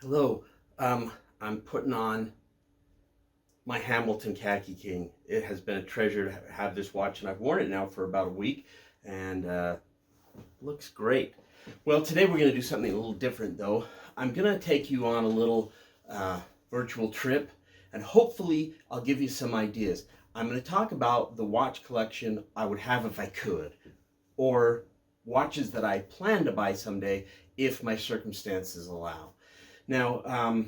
Hello. I'm putting on my Hamilton Khaki King. It has been a treasure to have this watch, and I've worn it now for about a week, and looks great. Well, today we're going to do something a little different, though. I'm going to take you on a little virtual trip, and hopefully I'll give you some ideas. I'm going to talk about the watch collection I would have if I could, or watches that I plan to buy someday if my circumstances allow. Now,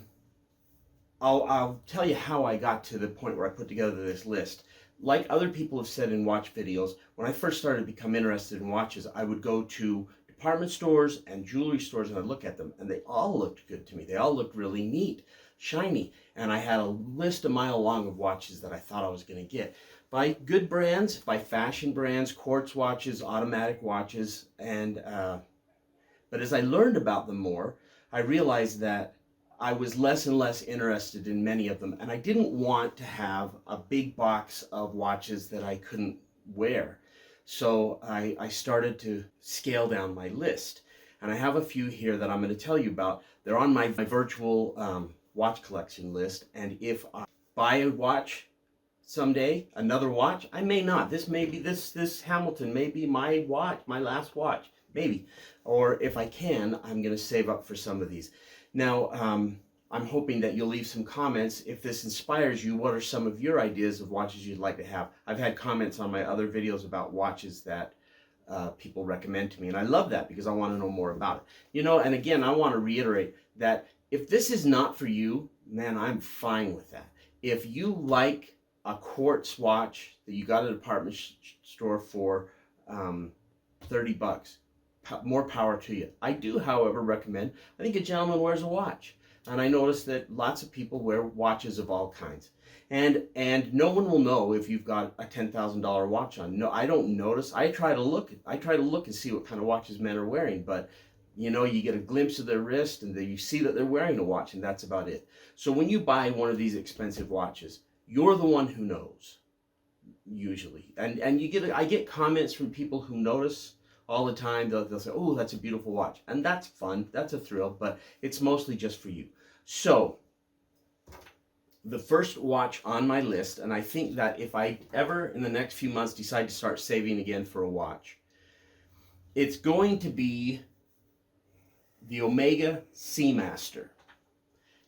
I'll tell you how I got to the point where I put together this list. Like other people have said in watch videos, when I first started to become interested in watches, I would go to department stores and jewelry stores and I'd look at them, and they all looked good to me. They all looked really neat, shiny, and I had a list a mile long of watches that I thought I was going to get. By good brands, by fashion brands, quartz watches, automatic watches, and but as I learned about them more, I realized that I was less and less interested in many of them, and I didn't want to have a big box of watches that I couldn't wear. So I started to scale down my list, and I have a few here that I'm going to tell you about. They're on my virtual watch collection list, and if I buy a watch someday, another watch, I may not. This may be this Hamilton may be my watch, my last watch, maybe. Or if I can, I'm going to save up for some of these. Now, I'm hoping that you'll leave some comments. If this inspires you, what are some of your ideas of watches you'd like to have? I've had comments on my other videos about watches that people recommend to me, and I love that because I want to know more about it. You know, and again, I want to reiterate that if this is not for you, man, I'm fine with that. If you like a quartz watch that you got at a department store for 30 bucks, more power to you. I do, however, recommend, I think a gentleman wears a watch. And I notice that lots of people wear watches of all kinds. And no one will know if you've got a $10,000 watch on. No, I don't notice. I try to look and see what kind of watches men are wearing, but you know, you get a glimpse of their wrist and you see that they're wearing a watch, and that's about it. So when you buy one of these expensive watches, you're the one who knows, usually. And I get comments from people who notice all the time. They'll say, oh, that's a beautiful watch. And that's fun. That's a thrill, but it's mostly just for you. So the first watch on my list, and I think that if I ever in the next few months decide to start saving again for a watch, it's going to be the Omega Seamaster.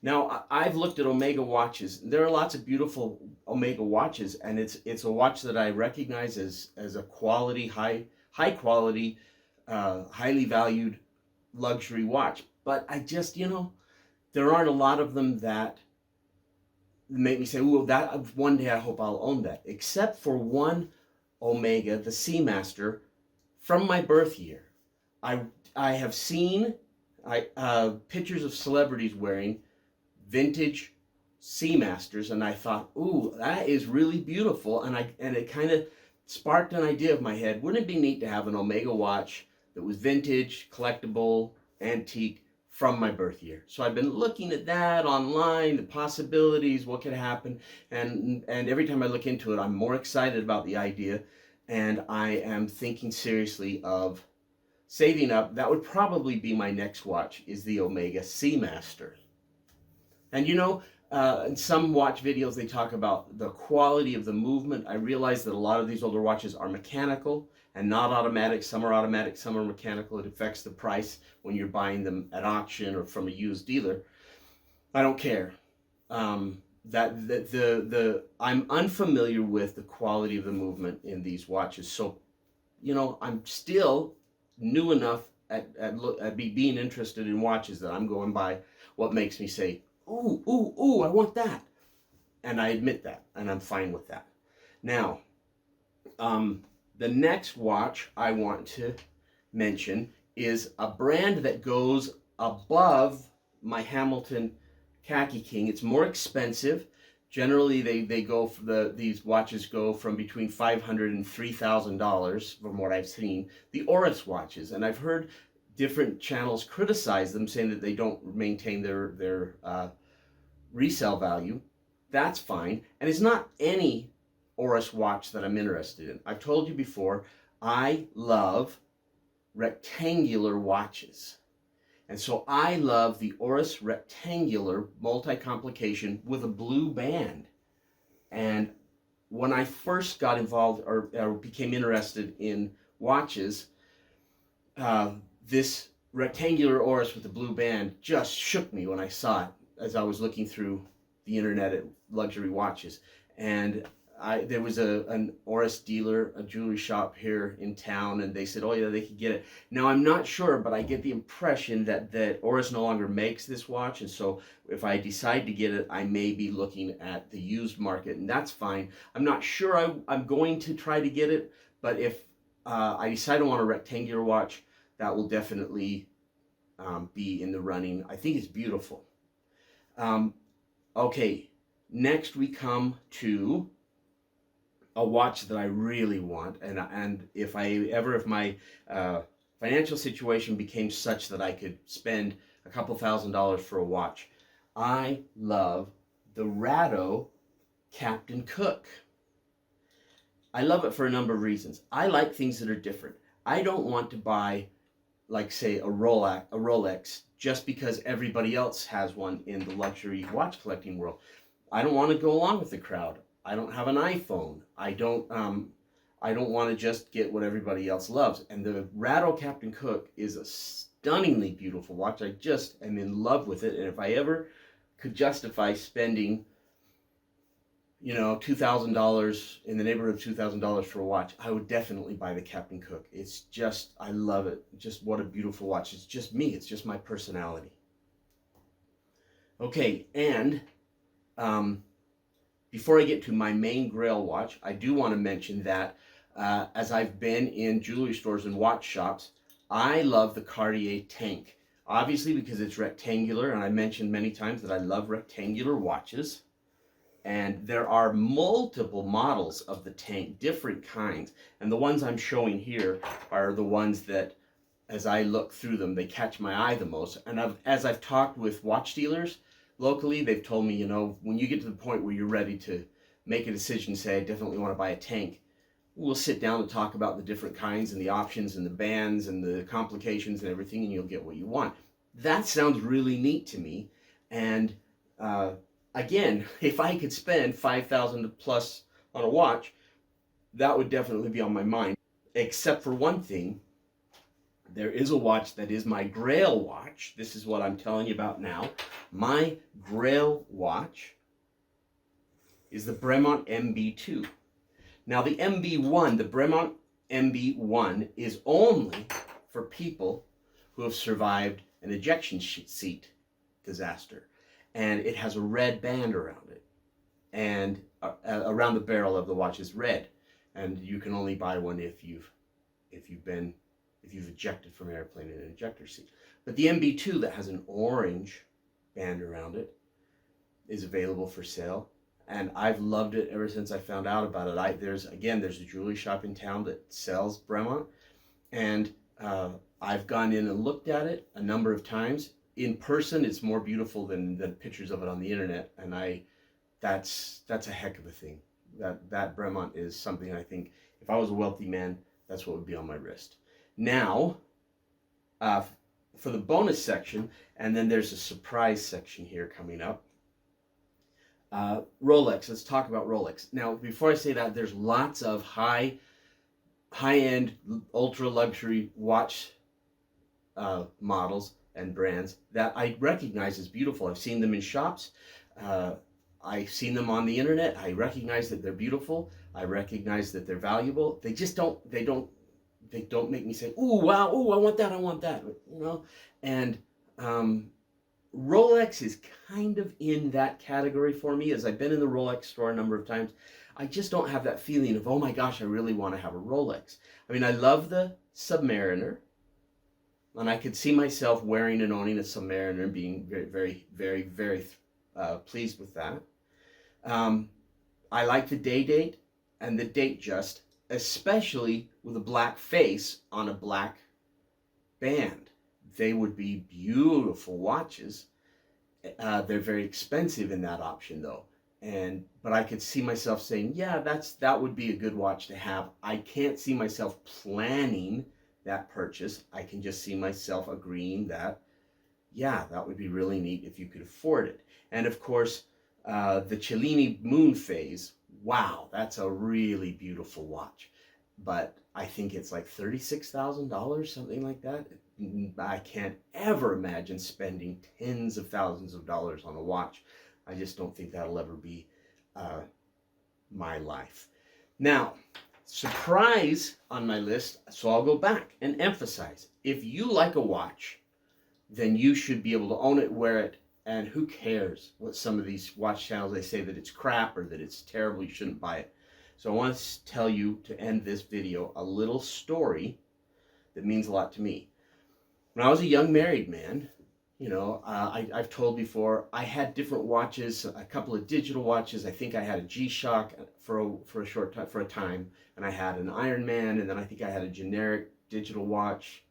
Now, I've looked at Omega watches. There are lots of beautiful Omega watches, and it's a watch that I recognize as a quality, high quality, highly valued luxury watch. But I just, you know, there aren't a lot of them that make me say, "Ooh, that one day I hope I'll own that." Except for one Omega, the Seamaster, from my birth year. I have seen pictures of celebrities wearing vintage Seamasters, and I thought, ooh, that is really beautiful, and it kind of sparked an idea of my head. Wouldn't it be neat to have an Omega watch that was vintage, collectible, antique from my birth year? So I've been looking at that online, the possibilities, what could happen, and every time I look into it, I'm more excited about the idea, and I am thinking seriously of saving up. That would probably be my next watch, is the Omega Seamaster. And you know, in some watch videos, they talk about the quality of the movement. I realize that a lot of these older watches are mechanical and not automatic. Some are automatic, some are mechanical. It affects the price when you're buying them at auction or from a used dealer. I don't care. I'm unfamiliar with the quality of the movement in these watches. So, you know, I'm still new enough at being interested in watches that I'm going by what makes me say, ooh, ooh, ooh, I want that. And I admit that, and I'm fine with that. Now, the next watch I want to mention is a brand that goes above my Hamilton Khaki King. It's more expensive. Generally, these watches go from between $500 and $3,000 from what I've seen. The Oris watches, and I've heard different channels criticize them, saying that they don't maintain their resale value. That's fine, and it's not any Oris watch that I'm interested in. I've told you before, I love rectangular watches. And so I love the Oris rectangular multi-complication with a blue band. And when I first got involved or became interested in watches, this rectangular Oris with the blue band just shook me when I saw it as I was looking through the internet at luxury watches. And there was an Oris dealer, a jewelry shop here in town, and they said, oh yeah, they could get it. Now I'm not sure, but I get the impression that Oris no longer makes this watch, and so if I decide to get it, I may be looking at the used market, and that's fine. I'm not sure I'm going to try to get it, but if I decide I want a rectangular watch, that will definitely be in the running. I think it's beautiful. Okay, next we come to a watch that I really want, and if my financial situation became such that I could spend a couple $1,000s for a watch, I love the Rado Captain Cook. I love it for a number of reasons. I like things that are different. I don't want to buy, like say, a Rolex just because everybody else has one in the luxury watch collecting world. I don't want to go along with the crowd. I don't have an iPhone. I don't want to just get what everybody else loves. And the Rado Captain Cook is a stunningly beautiful watch. I just am in love with it. And if I ever could justify spending, $2,000, in the neighborhood of $2,000 for a watch, I would definitely buy the Captain Cook. It's just, I love it. Just what a beautiful watch. It's just me. It's just my personality. Okay, and before I get to my main Grail watch, I do want to mention that as I've been in jewelry stores and watch shops, I love the Cartier Tank. Obviously because it's rectangular, and I mentioned many times that I love rectangular watches. And there are multiple models of the Tank, different kinds. And the ones I'm showing here are the ones that, as I look through them, they catch my eye the most. And as I've talked with watch dealers locally, they've told me, when you get to the point where you're ready to make a decision, say, I definitely want to buy a Tank, we'll sit down and talk about the different kinds and the options and the bands and the complications and everything, and you'll get what you want. That sounds really neat to me. And again, if I could spend $5,000 plus on a watch, that would definitely be on my mind. Except for one thing, there is a watch that is my Grail watch. This is what I'm telling you about now. My Grail watch is the Bremont MB2. Now the MB1, the Bremont MB1, is only for people who have survived an ejection seat disaster. And it has a red band around it, and around the barrel of the watch is red, and you can only buy one if you've ejected from an airplane in an ejector seat. But the MB2 that has an orange band around it is available for sale, and I've loved it ever since I found out about it. There's a jewelry shop in town that sells Bremont, and I've gone in and looked at it a number of times. In person, it's more beautiful than pictures of it on the internet, and that's a heck of a thing. That Bremont is something I think, if I was a wealthy man, that's what would be on my wrist. Now, for the bonus section, and then there's a surprise section here coming up. Rolex. Let's talk about Rolex. Now, before I say that, there's lots of high-end, ultra luxury watch models and brands that I recognize as beautiful. I've seen them in shops. I've seen them on the internet. I recognize that they're beautiful. I recognize that they're valuable. They just don't make me say, "Ooh, wow, ooh, I want that." And Rolex is kind of in that category for me. As I've been in the Rolex store a number of times, I just don't have that feeling of, oh my gosh, I really want to have a Rolex. I mean, I love the Submariner. And I could see myself wearing and owning a Submariner and being very, very, very, very pleased with that. I like the Day-Date and the Datejust, especially with a black face on a black band. They would be beautiful watches. They're very expensive in that option, though. But I could see myself saying, yeah, that would be a good watch to have. I can't see myself planning that purchase. I can just see myself agreeing that yeah, that would be really neat if you could afford it. And of course, the Cellini moon phase, wow, that's a really beautiful watch. But I think it's like $36,000, something like that. I can't ever imagine spending tens of thousands of dollars on a watch. I just don't think that'll ever be my life. Now, surprise on my list, so I'll go back and emphasize, if you like a watch, then you should be able to own it, wear it, and who cares what some of these watch channels, they say that it's crap or that it's terrible, you shouldn't buy it. So I want to tell you, to end this video, a little story that means a lot to me. When I was a young married man, you know, I've told before, I had different watches, a couple of digital watches. I think I had a G-Shock for a time, and I had an Ironman, and then I think I had a generic digital watch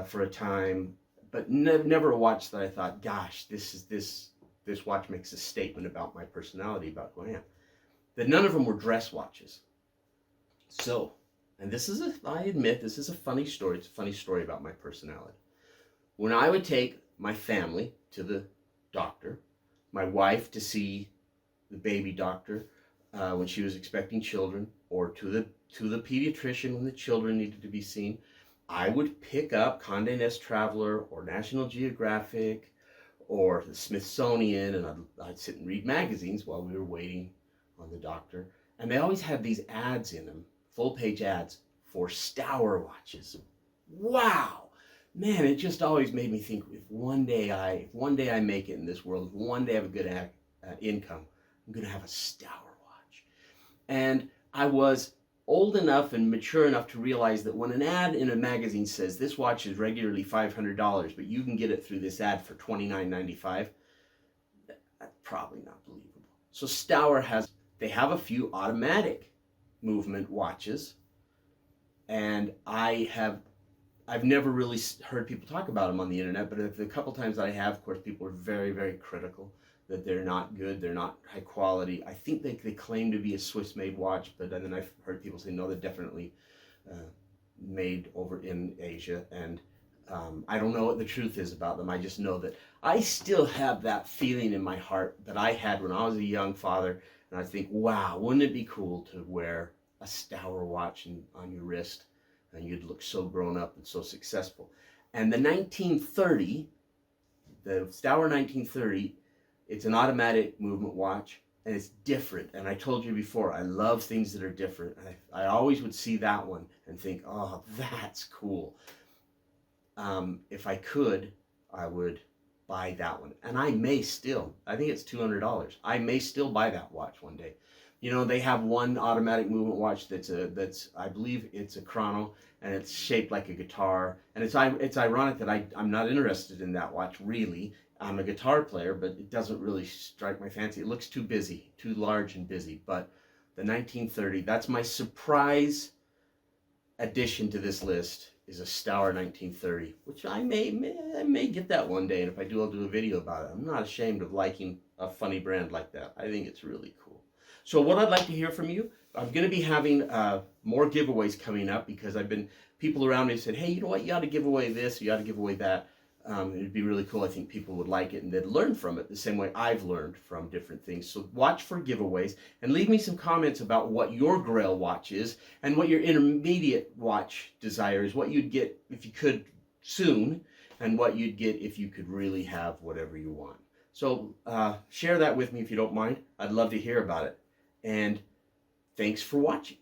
for a time, but never a watch that I thought, gosh, this watch makes a statement about my personality, about who I am. That none of them were dress watches. So, and this is I admit, this is a funny story. It's a funny story about my personality. When I would take my family to the doctor, my wife to see the baby doctor when she was expecting children, or to the pediatrician when the children needed to be seen, I would pick up Condé Nast Traveler or National Geographic or the Smithsonian, and I'd sit and read magazines while we were waiting on the doctor. And they always had these ads in them, full-page ads for Stour watches. Wow! Man, it just always made me think, if one day I make it in this world, if one day I have a good income, I'm going to have a Stour watch. And I was old enough and mature enough to realize that when an ad in a magazine says this watch is regularly $500, but you can get it through this ad for $29.95, that's probably not believable. So Stour they have a few automatic movement watches, and I've never really heard people talk about them on the internet, but the couple times that I have, of course, people are very, very critical that they're not good, they're not high quality. I think they claim to be a Swiss-made watch, but then I've heard people say, no, they're definitely made over in Asia, and I don't know what the truth is about them. I just know that I still have that feeling in my heart that I had when I was a young father, and I think, wow, wouldn't it be cool to wear a Stour watch on your wrist, and you'd look so grown up and so successful. And the Stour 1930, it's an automatic movement watch, and it's different. And I told you before, I love things that are different. I always would see that one and think, oh, that's cool. If I could, I would buy that one. And I think it's $200. I may still buy that watch one day. You know, they have one automatic movement watch that's I believe it's a chrono, and it's shaped like a guitar. And it's ironic that I'm not interested in that watch, really. I'm a guitar player, but it doesn't really strike my fancy. It looks too busy, too large and busy. But the 1930, that's my surprise addition to this list, is a Stour 1930, which I may get that one day. And if I do, I'll do a video about it. I'm not ashamed of liking a funny brand like that. I think it's really cool. So what I'd like to hear from you, I'm going to be having more giveaways coming up, because people around me said, hey, you know what, you ought to give away this, you ought to give away that. It'd be really cool. I think people would like it, and they'd learn from it the same way I've learned from different things. So watch for giveaways, and leave me some comments about what your Grail watch is, and what your intermediate watch desire is, what you'd get if you could soon, and what you'd get if you could really have whatever you want. So share that with me if you don't mind. I'd love to hear about it. And thanks for watching.